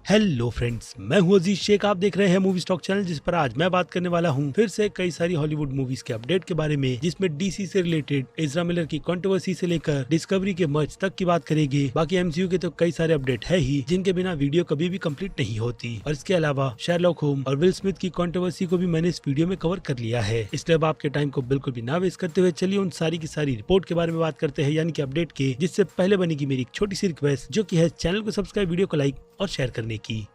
Hello friends, मैं हूं अजीज शेख। आप देख रहे हैं मूवी स्टॉक चैनल, जिस पर आज मैं बात करने वाला हूं फिर से कई सारी हॉलीवुड मूवीज के अपडेट के बारे में, जिसमें डीसी से रिलेटेड इज़रा मिलर की कंट्रोवर्सी से लेकर डिस्कवरी के मर्ज तक की बात करेंगे। बाकी एमसीयू के तो कई सारे अपडेट है ही, जिनके बिना वीडियो कभी भी कंप्लीट नहीं होती। और इसके अलावा शेरलॉक होम्स और विल स्मिथ की कंट्रोवर्सी को भी मैंने इस वीडियो में कवर कर लिया है। इसलिए अब आपके टाइम को बिल्कुल भी ना वेस्ट करते हुए चलिए उन सारी की सारी रिपोर्ट के बारे में बात करते हैं, यानी कि अपडेट के। जिससे पहले बनेगी मेरी एक छोटी सी रिक्वेस्ट, जो की है चैनल को सब्सक्राइब, वीडियो को लाइक और शेयर करने की।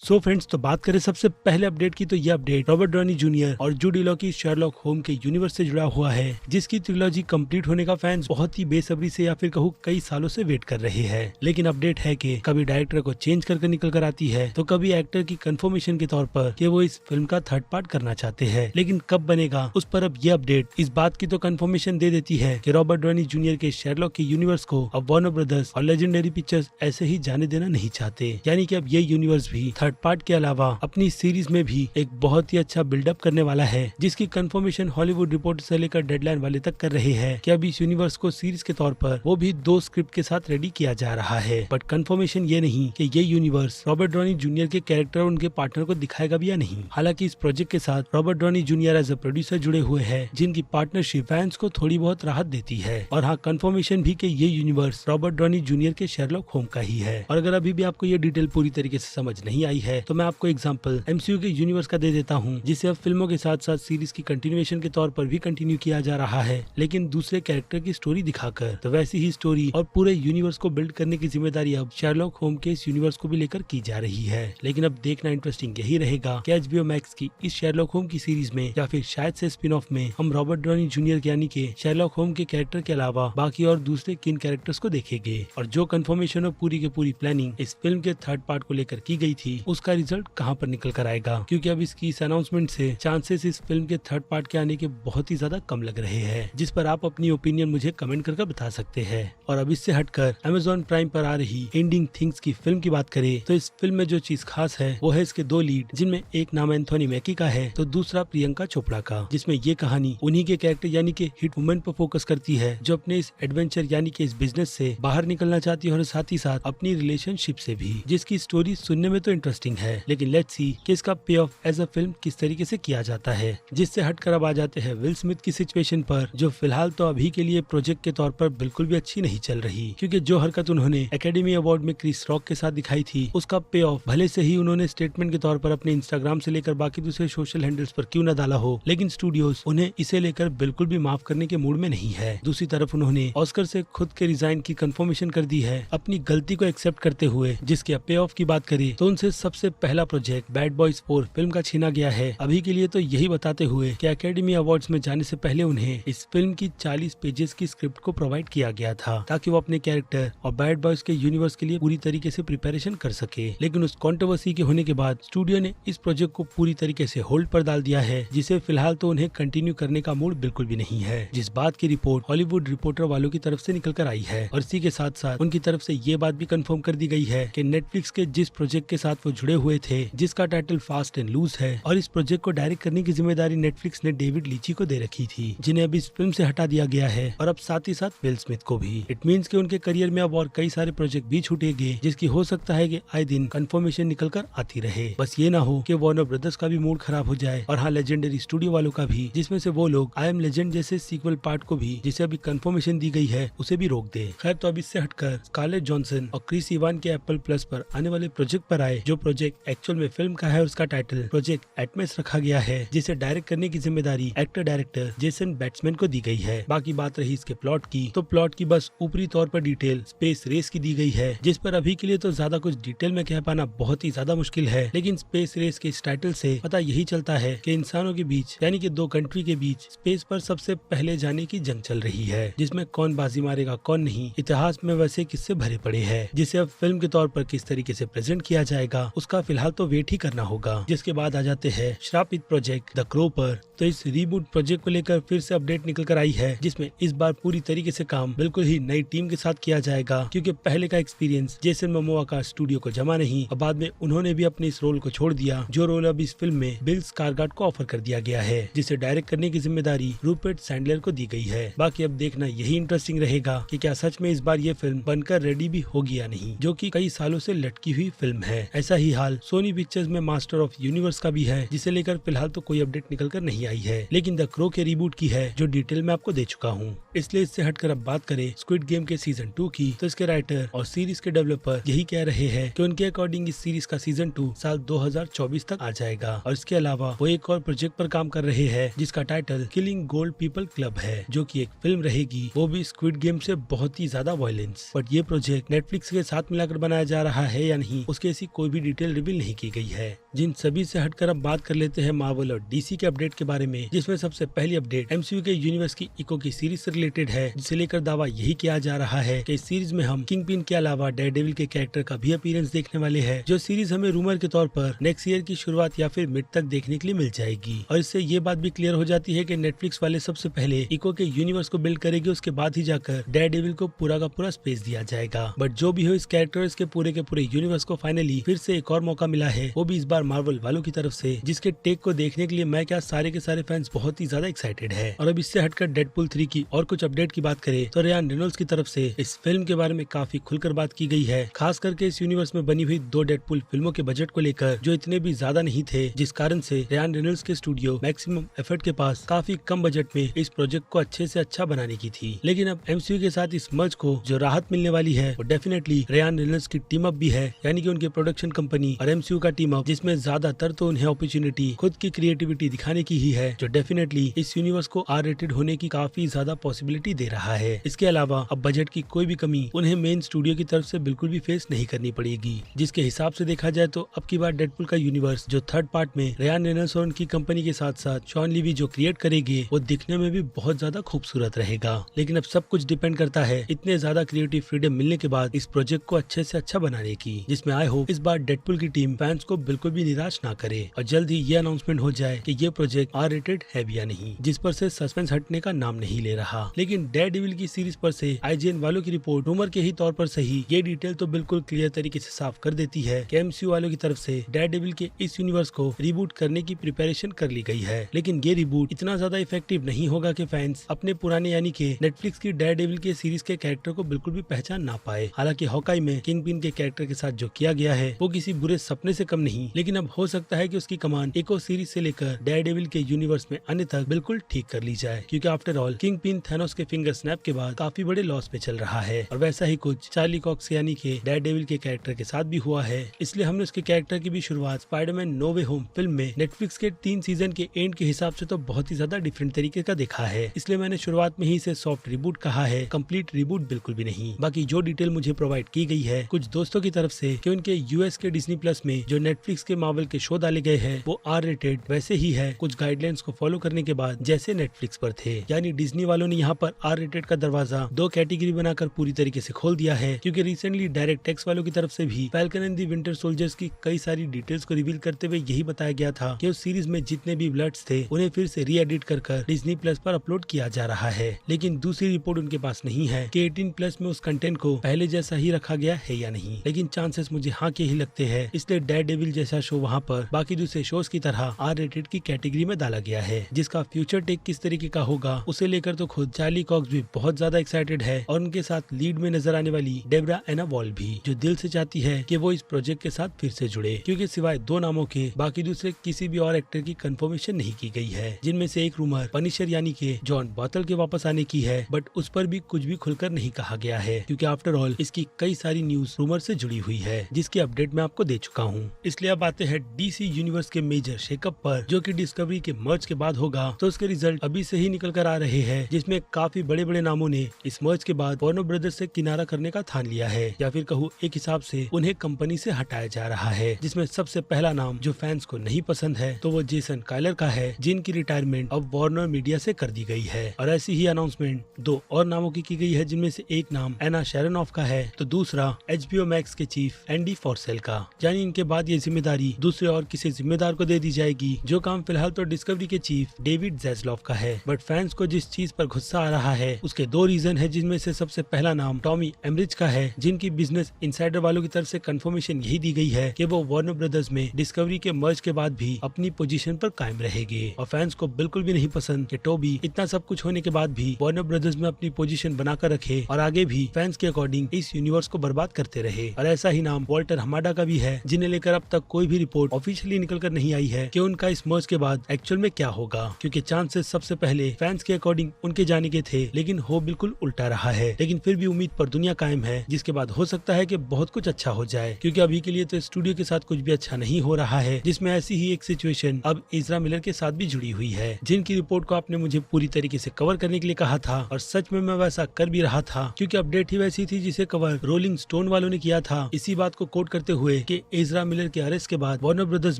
सो फ्रेंड्स, तो बात करें सबसे पहले अपडेट की, तो ये अपडेट रॉबर्ट डॉनी जूनियर और जूडी लॉ की शेरलॉक होम्स के यूनिवर्स से जुड़ा हुआ है, जिसकी ट्रिलॉजी कंप्लीट होने का फैंस बहुत ही बेसब्री से या फिर कहूँ कई सालों से वेट कर रहे हैं। लेकिन अपडेट है कि कभी डायरेक्टर को चेंज करके निकल कर आती है, तो कभी एक्टर की कंफर्मेशन के तौर पर कि वो इस फिल्म का थर्ड पार्ट करना चाहते हैं। लेकिन कब बनेगा उस पर अब ये अपडेट इस बात की तो कंफर्मेशन दे देती है कि रॉबर्ट डॉनी जूनियर के शेरलॉक के यूनिवर्स को अब वार्नर ब्रदर्स और लेजेंडरी पिक्चर्स ऐसे ही जाने देना नहीं चाहते। यानी कि अब ये यूनिवर्स भी थर्ड पार्ट के अलावा अपनी सीरीज में भी एक बहुत ही अच्छा बिल्डअप करने वाला है, जिसकी कंफर्मेशन हॉलीवुड रिपोर्ट से लेकर डेडलाइन वाले तक कर रहे हैं कि अब इस यूनिवर्स को सीरीज के तौर पर वो भी 2 स्क्रिप्ट के साथ रेडी किया जा रहा है। बट कंफर्मेशन ये नहीं कि ये यूनिवर्स रॉबर्ट डॉनी जूनियर के कैरेक्टर और उनके पार्टनर को दिखाएगा भी या नहीं। हालांकि इस प्रोजेक्ट के साथ Robert Downey Junior as a producer जुड़े हुए हैं, जिनकी पार्टनरशिप फैंस को थोड़ी बहुत राहत देती है। और हाँ, कंफर्मेशन भी कि ये यूनिवर्स रॉबर्ट डॉनी जूनियर के शेरलॉक होम्स का ही है। और अगर अभी भी आपको ये डिटेल पूरी तरीके से समझ नहीं आई है, तो मैं आपको एग्जांपल एमसीयू के यूनिवर्स का दे देता हूँ, जिसे अब फिल्मों के साथ साथ सीरीज की कंटिन्यूएशन के तौर पर भी कंटिन्यू किया जा रहा है, लेकिन दूसरे कैरेक्टर की स्टोरी दिखाकर। तो वैसी ही स्टोरी और पूरे यूनिवर्स को बिल्ड करने की जिम्मेदारी अब शेरलॉक होम्स के इस यूनिवर्स को भी लेकर की जा रही है। लेकिन अब देखना इंटरेस्टिंग यही रहेगा कि एचबीओ मैक्स की इस शेरलॉक होम्स की सीरीज में या फिर शायद से स्पिन ऑफ में हम रॉबर्ट डॉनी जूनियर यानी कि शेरलॉक होम्स के कैरेक्टर के अलावा बाकी और दूसरे किन कैरेक्टर्स को देखेंगे। और जो कंफर्मेशन और पूरी की पूरी प्लानिंग इस फिल्म के थर्ड पार्ट को लेकर की गई थी, उसका रिजल्ट कहाँ पर निकल कर आएगा, क्योंकि अब इसकी इस अनाउंसमेंट से चांसेस इस फिल्म के थर्ड पार्ट के आने के बहुत ही ज्यादा कम लग रहे हैं, जिस पर आप अपनी ओपिनियन मुझे कमेंट करके बता सकते हैं। और अब इससे हटकर अमेज़न प्राइम पर आ रही एंडिंग थिंग्स की फिल्म की बात करें, तो इस फिल्म में जो चीज खास है वो है इसके 2 लीड, जिनमें एक नाम एंथोनी मैकी का है तो दूसरा प्रियंका चोपड़ा का, जिसमें ये कहानी उन्हीं के कैरेक्टर यानी कि हिट वुमेन पर फोकस करती है, जो अपने इस एडवेंचर यानी कि इस बिजनेस से बाहर निकलना चाहती है और साथ ही साथ अपनी रिलेशनशिप से भी, जिसकी स्टोरी सुनने में तो इंटरेस्टिंग है, लेकिन लेट्स सी कि इसका पे ऑफ एज अ फिल्म किस तरीके से किया जाता है। जिससे हटकर अब आ जाते हैं विल स्मिथ की सिचुएशन पर, जो फिलहाल तो अभी के लिए प्रोजेक्ट के तौर पर बिल्कुल भी अच्छी नहीं चल रही, क्योंकि जो हरकत उन्होंने एकेडमी अवार्ड में क्रिस रॉक के साथ दिखाई थी, उसका पे ऑफ भले से ही उन्होंने स्टेटमेंट के तौर पर अपने इंस्टाग्राम से लेकर बाकी दूसरे सोशल हैंडल्स पर क्यों न डाला हो, लेकिन स्टूडियोज उन्हें इसे लेकर बिल्कुल भी माफ करने के मूड में नहीं है। दूसरी तरफ उन्होंने ऑस्कर से खुद के रिजाइन की कंफर्मेशन कर दी है, अपनी गलती को एक्सेप्ट करते हुए। जिसके पे ऑफ की बात करें तो उनसे सबसे पहला प्रोजेक्ट बैड बॉयज 4 फिल्म का छीना गया है। अभी के लिए तो यही बताते हुए कि एकेडमी अवार्ड्स में जाने से पहले उन्हें इस फिल्म की 40 पेजेस की स्क्रिप्ट को प्रोवाइड किया गया था, ताकि वो अपने कैरेक्टर और बैड बॉयज के यूनिवर्स के लिए पूरी तरीके से प्रिपरेशन कर सके। लेकिन उस कंट्रोवर्सी के होने के बाद स्टूडियो ने इस प्रोजेक्ट को पूरी तरीके से होल्ड पर डाल दिया है, जिसे फिलहाल तो उन्हें कंटिन्यू करने का मूड बिल्कुल भी नहीं है। जिस बात की रिपोर्ट हॉलीवुड रिपोर्टर वालों की तरफ से निकल कर आई है, और इसी के साथ साथ उनकी तरफ से ये बात भी कंफर्म कर दी गई है कि नेटफ्लिक्स के जिस प्रोजेक्ट के साथ वो जुड़े हुए थे, जिसका टाइटल फास्ट एंड लूज है, और इस प्रोजेक्ट को डायरेक्ट करने की जिम्मेदारी नेटफ्लिक्स ने डेविड लीची को दे रखी थी, जिन्हें अब इस फिल्म से हटा दिया गया है, और अब साथ ही साथ विल स्मिथ को भी। इट मींस कि उनके करियर में अब और कई सारे प्रोजेक्ट भी छूटेंगे, जिसकी हो सकता है कि आए दिन कंफर्मेशन निकल कर आती रहे। बस ये ना हो कि वार्नर ब्रदर्स का भी मूड खराब हो जाए, और हाँ, लेजेंडरी स्टूडियो वालों का भी, जिसमें से वो लोग आई एम लेजेंड जैसे सीक्वल पार्ट को भी, जिसे अभी कंफर्मेशन दी गई है, उसे भी रोक दे। खैर, तो अब इससे हटकर स्कारलेट जॉनसन और क्रिस इवान के एप्पल प्लस पर आने वाले प्रोजेक्ट पर आए, जो प्रोजेक्ट एक्चुअल में फिल्म का है, उसका टाइटल प्रोजेक्ट एटमॉस रखा गया है, जिसे डायरेक्ट करने की जिम्मेदारी एक्टर डायरेक्टर जेसन बैट्समैन को दी गई है। बाकी बात रही इसके प्लॉट की, तो प्लॉट की बस ऊपरी तौर पर डिटेल स्पेस रेस की दी गई है, जिस पर अभी के लिए तो ज्यादा कुछ डिटेल में कह पाना बहुत ही ज्यादा मुश्किल है। लेकिन स्पेस रेस के इस टाइटल से पता यही चलता है कि इंसानों के बीच यानी कि 2 कंट्री के बीच स्पेस पर सबसे पहले जाने की जंग चल रही है, जिसमें कौन बाजी मारेगा कौन नहीं, इतिहास में वैसे किस्से भरे पड़े हैं, जिसे अब फिल्म के तौर पर किस तरीके से प्रेजेंट किया जाएगा उसका फिलहाल तो वेट ही करना होगा। जिसके बाद आ जाते हैं श्रापित प्रोजेक्ट द क्रो पर। तो इस रीबूट प्रोजेक्ट को लेकर फिर से अपडेट निकल कर आई है, जिसमें इस बार पूरी तरीके से काम बिल्कुल ही नई टीम के साथ किया जाएगा, क्योंकि पहले का एक्सपीरियंस जेसन मोमोआ का स्टूडियो को जमा नहीं और बाद में उन्होंने भी अपने इस रोल को छोड़ दिया, जो रोल अब इस फिल्म में बिल स्कारगार्ड को ऑफर कर दिया गया है, जिसे डायरेक्ट करने की जिम्मेदारी रूपर्ट सैंडलर को दी गई है। बाकी अब देखना यही इंटरेस्टिंग रहेगा कि क्या सच में इस बार ये फिल्म बनकर रेडी भी होगी या नहीं, जो कि कई सालों से लटकी हुई फिल्म है। ऐसा ही हाल सोनी पिक्चर्स में मास्टर ऑफ यूनिवर्स का भी है, जिसे लेकर फिलहाल तो कोई अपडेट निकल कर नहीं आई है, लेकिन द क्रो के रीबूट की है, जो डिटेल में आपको दे चुका हूँ। इसलिए इससे हटकर अब बात करें स्क्विड गेम के सीजन 2 की, तो इसके राइटर और सीरीज के डेवलपर यही कह रहे हैं कि उनके अकॉर्डिंग इस सीरीज का सीजन 2 साल 2024 तक आ जाएगा। और इसके अलावा वो एक और प्रोजेक्ट पर काम कर रहे हैं, जिसका title killing gold people club है, जो कि एक फिल्म रहेगी, वो भी स्क्विड गेम से बहुत ही ज्यादा वायलेंस। बट ये प्रोजेक्ट नेटफ्लिक्स के साथ मिलाकर बनाया जा रहा है या नहीं, उसकी ऐसी कोई भी डिटेल रिवील नहीं की गई है। जिन सभी से हटकर अब बात कर लेते हैं मार्वल और डीसी के अपडेट के बारे में, जिसमें सबसे पहली अपडेट एमसीयू के यूनिवर्स की इको की सीरीज से रिलेटेड है, जिसे लेकर दावा यही किया जा रहा है कि इस सीरीज में हम किंगपिन के अलावा डेयरडेविल के कैरेक्टर का भी अपीयरेंस देखने वाले हैं, जो सीरीज हमें रूमर के तौर पर नेक्स्ट ईयर की शुरुआत या फिर मिड तक देखने के लिए मिल जाएगी। और इससे ये बात भी क्लियर हो जाती है कि नेटफ्लिक्स वाले सबसे पहले इको के यूनिवर्स को बिल्ड करेंगे, उसके बाद ही जाकर डेयरडेविल को पूरा का पूरा स्पेस दिया जाएगा। बट जो भी हो, इस कैरेक्टर्स के पूरे यूनिवर्स को फाइनली फिर से एक और मौका मिला है, वो भी इस बार मार्वल वालों की तरफ से, जिसके टेक को देखने के लिए मैं क्या सारे के सारे फैंस बहुत ही ज्यादा एक्साइटेड है। और अब इससे हटकर डेडपूल 3 की और कुछ अपडेट की बात करें तो रियान रेनॉल्ड्स की तरफ से इस फिल्म के बारे में काफी खुलकर बात की गई है, खास करके इस यूनिवर्स में बनी हुई 2 डेडपूल फिल्मों के बजट को लेकर, जो इतने भी ज्यादा नहीं थे, जिस कारण से रियान रेनॉल्ड्स के स्टूडियो मैक्सिमम एफर्ट के पास काफी कम बजट में इस प्रोजेक्ट को अच्छे से अच्छा बनाने की थी। लेकिन अब एमसीयू के साथ इस मर्ज को जो राहत मिलने वाली है, वो डेफिनेटली रियान रेनॉल्ड्स की टीम अप भी है, यानी कि उनके प्रोडक्शन कंपनी और एमसीयू का टीम अप, जिसमें ज्यादातर तो उन्हें अपॉर्चुनिटी खुद की क्रिएटिविटी दिखाने की ही है, जो डेफिनेटली इस यूनिवर्स को आर रेटेड होने की काफी ज्यादा पॉसिबिलिटी दे रहा है। इसके अलावा अब बजट की कोई भी कमी उन्हें मेन स्टूडियो की तरफ से बिल्कुल भी फेस नहीं करनी पड़ेगी, जिसके हिसाब से देखा जाए तो अब की बार डेडपूल का यूनिवर्स जो थर्ड पार्ट में रियान रेनॉल्ड्स और उनकी कंपनी के साथ साथ शॉन लीवी जो क्रिएट करेंगे, वो दिखने में भी बहुत ज्यादा खूबसूरत रहेगा। लेकिन अब सब कुछ डिपेंड करता है इतने ज्यादा क्रिएटिव फ्रीडम मिलने के बाद इस प्रोजेक्ट को अच्छे से अच्छा बनाने की, जिसमें आई होप इस बार डेडपूल की टीम फैंस को बिल्कुल भी निराश ना करे और जल्द ही ये अनाउंसमेंट हो जाए कि ये प्रोजेक्ट आर रेटेड है भी या नहीं, जिस पर से सस्पेंस हटने का नाम नहीं ले रहा। लेकिन डेयरडेविल की सीरीज पर से आईजीएन वालों की रिपोर्ट रूमर के ही तौर पर सही, ये डिटेल तो बिल्कुल क्लियर तरीके से साफ कर देती है कि एमसीयू वालों की तरफ से डेयरडेविल के इस यूनिवर्स को रिबूट करने की प्रिपरेशन कर ली गई है। लेकिन ये रिबूट इतना ज्यादा इफेक्टिव नहीं होगा कि फैंस अपने पुराने यानी कि नेटफ्लिक्स की डेयरडेविल के सीरीज के कैरेक्टर को बिल्कुल भी पहचान ना पाए। हालांकि हॉकाई में किंगपिन के कैरेक्टर के साथ जो किया गया है, वो किसी बुरे सपने से कम नहीं, लेकिन अब हो सकता है कि उसकी कमान इको सीरीज से लेकर डेयरडेविल के यूनिवर्स में आने तक बिल्कुल ठीक कर ली जाए, क्योंकि आफ्टर ऑल किंगपिन थैनोस के फिंगर स्नैप के बाद काफी बड़े लॉस में चल रहा है। और वैसा ही कुछ चार्ली कॉक्स यानी कि डेयरडेविल के कैरेक्टर के साथ भी हुआ है। इसलिए हमने उसके कैरेक्टर की भी शुरुआत स्पाइडरमैन नो वे होम फिल्म में नेटफ्लिक्स के 3 सीजन के एंड के हिसाब से तो बहुत ही ज्यादा डिफरेंट तरीके का देखा है। इसलिए मैंने शुरुआत में ही इसे सॉफ्ट रिबूट कहा है, कंप्लीट रिबूट बिल्कुल भी नहीं। बाकी जो डिटेल मुझे प्रोवाइड की गई है कुछ दोस्तों की तरफ से कि उनके यूएस के डिज्नी प्लस में जो नेटफ्लिक्स के मार्वल के शो डाले गए हैं, वो आर रेटेड वैसे ही है, कुछ गाइडलाइंस को फॉलो करने के बाद जैसे नेटफ्लिक्स पर थे। यानी डिज्नी वालों ने यहाँ पर आर रेटेड का दरवाजा 2 कैटेगरी बनाकर पूरी तरीके से खोल दिया है, क्योंकि रिसेंटली डायरेक्ट टेक्स वालों की तरफ से भी falcon and the winter soldiers की कई सारी डिटेल्स को रिवील करते हुए यही बताया गया था कि उस सीरीज में जितने भी ब्लड्स थे उन्हें फिर से री एडिट कर डिज्नी प्लस पर अपलोड किया जा रहा है। लेकिन दूसरी रिपोर्ट उनके पास नहीं है कि 18 प्लस में उस कंटेंट को पहले जैसा ही रखा गया है या नहीं, लेकिन चांसेस मुझे हाँ के ही लगते हैं। इसलिए डेयरडेविल जैसा शो वहाँ पर बाकी दूसरे शोज की तरह आर रेटेड की कैटेगरी में डाला गया है, जिसका फ्यूचर टेक किस तरीके का होगा उसे लेकर तो खुद चार्ली कॉक्स भी बहुत ज्यादा एक्साइटेड है, और उनके साथ लीड में नजर आने वाली डेब्रा एना वॉल भी, जो दिल से चाहती है कि वो इस प्रोजेक्ट के साथ फिर से जुड़े, क्योंकि सिवाय 2 नामों के बाकी दूसरे किसी भी और एक्टर की कंफर्मेशन नहीं की गई है, जिनमें से एक रूमर पनिशर यानी कि जॉन बॉथल के वापस आने की है, बट उस पर भी कुछ भी खुलकर नहीं कहा गया है, क्योंकि आफ्टर ऑल इसकी कई सारी न्यूज रूमर से जुड़ी हुई है, जिसकी अपडेट मैं आपको दे चुका हूँ। इसलिए अब बात आते हैं डीसी यूनिवर्स के मेजर शेकअप पर, जो कि डिस्कवरी के मर्ज के बाद होगा। तो उसके रिजल्ट अभी से ही निकल कर आ रहे हैं, जिसमें काफी बड़े बड़े नामों ने इस मर्ज के बाद वार्नर ब्रदर्स से किनारा करने का ठान लिया है, या फिर कहूँ एक हिसाब से उन्हें कंपनी से हटाया जा रहा है। जिसमें सबसे पहला नाम जो फैंस को नहीं पसंद है तो वो जेसन काइलर का है, जिनकी रिटायरमेंट अब वार्नर मीडिया से कर दी गई है। और ऐसी ही अनाउंसमेंट दो और नामों की गई है, जिनमें से एक नाम एना शेरनॉफ का है तो दूसरा HBO मैक्स के चीफ एंडी फॉर्सेल का। यानी इनके बाद ये जिम्मेदारी दूसरे और किसी जिम्मेदार को दे दी जाएगी, जो काम फिलहाल तो डिस्कवरी के चीफ डेविड ज़ैस्लॉफ का है। बट फैंस को जिस चीज पर गुस्सा आ रहा है उसके दो रीजन है, जिनमें से सबसे पहला नाम टॉमी एमरिच का है, जिनकी बिजनेस इनसाइडर वालों की तरफ से कंफर्मेशन यही दी गई है कि वो वार्नर ब्रदर्स में डिस्कवरी के मर्ज के बाद भी अपनी पोजीशन पर कायम रहेंगे। और फैंस को बिल्कुल भी नहीं पसंद कि टोबी इतना सब कुछ होने के बाद भी वार्नर ब्रदर्स में अपनी पोजीशन बनाकर रखे और आगे भी फैंस के अकॉर्डिंग इस यूनिवर्स को बर्बाद करते रहे। और ऐसा ही नाम वॉल्टर हमाडा का भी है, जिन्हें लेकर अब तक कोई भी रिपोर्ट ऑफिशियली निकल कर नहीं आई है कि उनका इस मर्ज के बाद एक्चुअल में क्या होगा, क्योंकि चांसेस सबसे पहले फैंस के अकॉर्डिंग उनके जाने के थे, लेकिन हो बिल्कुल उल्टा रहा है। लेकिन फिर भी उम्मीद पर दुनिया कायम है, जिसके बाद हो सकता है कि बहुत कुछ अच्छा हो जाए, क्योंकि अभी के लिए तो स्टूडियो के साथ कुछ भी अच्छा नहीं हो रहा है। जिसमें ऐसी ही एक सिचुएशन अब इज़रा मिलर के साथ भी जुड़ी हुई है, जिनकी रिपोर्ट को आपने मुझे पूरी तरीके से कवर करने के लिए कहा था, और सच में मैं वैसा कर भी रहा था, क्योंकि अपडेट ही वैसी थी जिसे कवर रोलिंग स्टोन वालों ने किया था, इसी बात को कोट करते हुए कि इज़रा मिलर के अरेस्ट के बाद वार्नर ब्रदर्स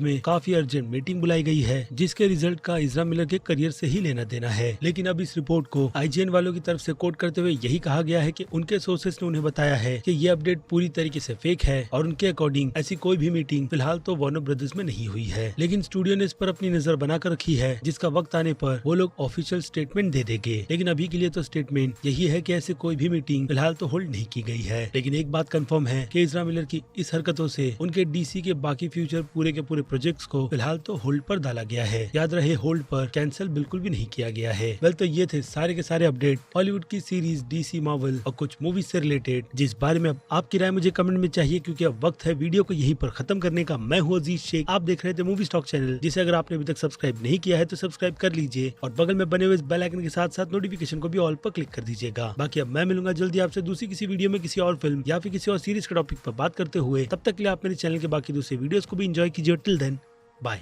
में काफी अर्जेंट मीटिंग बुलाई गई है, जिसके रिजल्ट का इज़रा मिलर के करियर से ही लेना देना है। लेकिन अब इस रिपोर्ट को IGN वालों की तरफ से कोट करते हुए यही कहा गया है कि उनके सोर्सेस ने उन्हें बताया है कि ये अपडेट पूरी तरीके से फेक है, और उनके अकॉर्डिंग ऐसी कोई भी मीटिंग फिलहाल तो वार्नर ब्रदर्स में नहीं हुई है। लेकिन स्टूडियो ने इस पर अपनी नजर बनाकर रखी है, जिसका वक्त आने पर वो लोग ऑफिशियल स्टेटमेंट दे देंगे। लेकिन अभी के लिए तो स्टेटमेंट यही है कि ऐसे कोई भी मीटिंग फिलहाल तो होल्ड नहीं की गई है। लेकिन एक बात कंफर्म है कि इज़रा मिलर की इस हरकतों से उनके DC के बाकी फ्यूचर पूरे के पूरे प्रोजेक्ट्स को फिलहाल तो होल्ड पर डाला गया है। याद रहे, होल्ड पर, कैंसिल बिल्कुल भी नहीं किया गया है। वेल, तो ये थे सारे के सारे अपडेट हॉलीवुड की सीरीज DC मार्वल और कुछ मूवीज से रिलेटेड, जिस बारे में अब आपकी राय मुझे कमेंट में चाहिए, क्योंकि अब वक्त है वीडियो को यहीं पर खत्म करने का। मैं हूँ अजीज शेख, आप देख रहे थे मूवी स्टॉक चैनल, जिसे अगर आपने अभी तक सब्सक्राइब नहीं किया है तो सब्सक्राइब कर लीजिए, और बगल में बने हुए इस बेल आइकन के साथ साथ नोटिफिकेशन को भी ऑल पर क्लिक कर दीजिएगा। बाकी अब मैं मिलूंगा जल्दी आपसे दूसरी किसी वीडियो में किसी और फिल्म या फिर किसी और सीरीज के टॉपिक पर बात करते हुए। तब तक के लिए आप मेरे चैनल के बाकी दूसरे वीडियोस को भी एंजॉय कीजिए। Till then, bye.